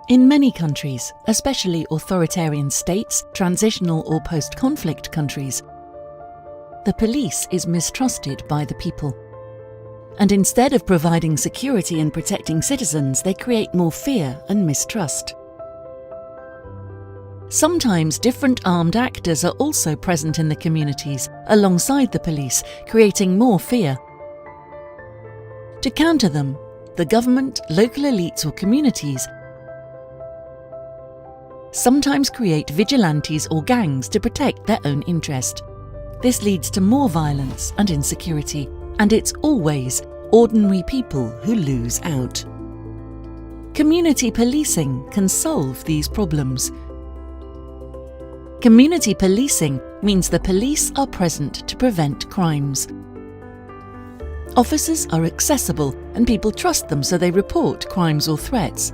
In many countries, especially authoritarian states, transitional or post-conflict countries, the police is mistrusted by the people. And instead of providing security and protecting citizens, they create more fear and mistrust. Sometimes different armed actors are also present in the communities alongside the police, creating more fear. To counter them, the government, local elites or communities sometimes create vigilantes or gangs to protect their own interest. This leads to more violence and insecurity, and it's always ordinary people who lose out. Community policing can solve these problems. Community policing means the police are present to prevent crimes. Officers are accessible and people trust them, so they report crimes or threats.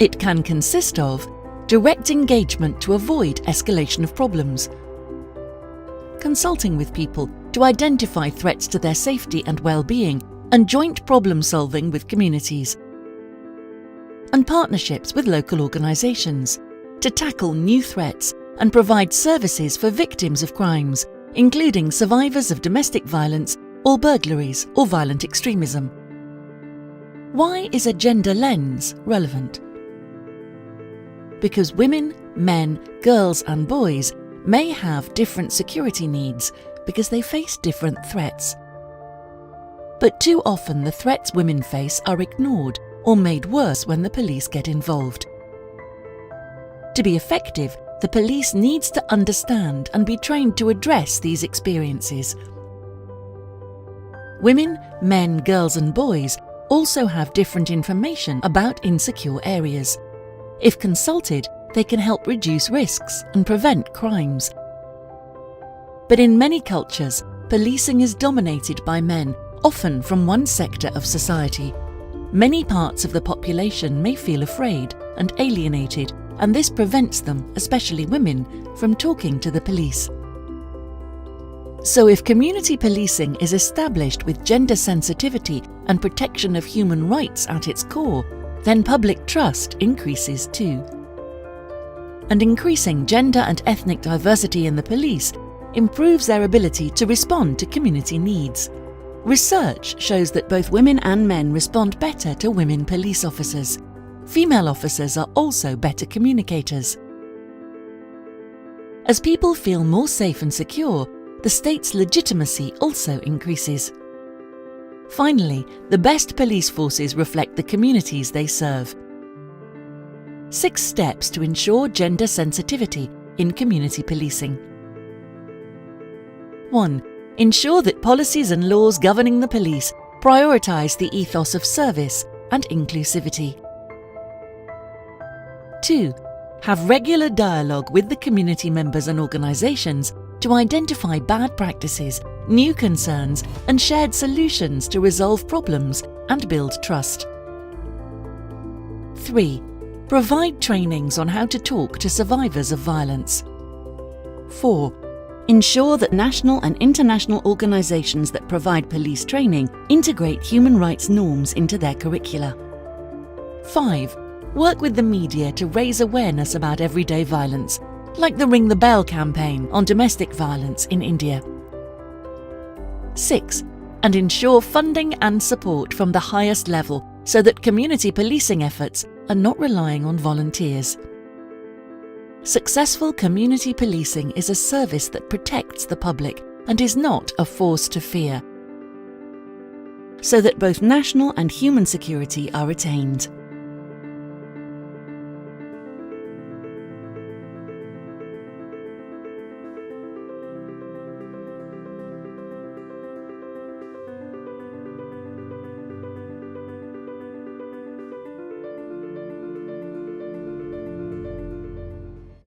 It can consist of direct engagement to avoid escalation of problems, consulting with people to identify threats to their safety and well-being, and joint problem-solving with communities, and partnerships with local organisations to tackle new threats and provide services for victims of crimes, including survivors of domestic violence or burglaries or violent extremism. Why is a gender lens relevant? Because women, men, girls and boys may have different security needs because they face different threats. But too often the threats women face are ignored or made worse when the police get involved. To be effective, the police needs to understand and be trained to address these experiences. Women, men, girls and boys also have different information about insecure areas. If consulted, they can help reduce risks and prevent crimes. But in many cultures, policing is dominated by men, often from one sector of society. Many parts of the population may feel afraid and alienated, and this prevents them, especially women, from talking to the police. So if community policing is established with gender sensitivity and protection of human rights at its core, then public trust increases too. And increasing gender and ethnic diversity in the police improves their ability to respond to community needs. Research shows that both women and men respond better to women police officers. Female officers are also better communicators. As people feel more safe and secure, the state's legitimacy also increases. Finally, the best police forces reflect the communities they serve. 6 steps to ensure gender sensitivity in community policing. 1. Ensure that policies and laws governing the police prioritise the ethos of service and inclusivity. 2. Have regular dialogue with the community members and organisations to identify bad practices, new concerns and shared solutions to resolve problems and build trust. 3. Provide trainings on how to talk to survivors of violence. 4. Ensure that national and international organisations that provide police training integrate human rights norms into their curricula. 5. Work with the media to raise awareness about everyday violence, like the Ring the Bell campaign on domestic violence in India. 6. And ensure funding and support from the highest level so that community policing efforts are not relying on volunteers. Successful community policing is a service that protects the public and is not a force to fear, so that both national and human security are attained.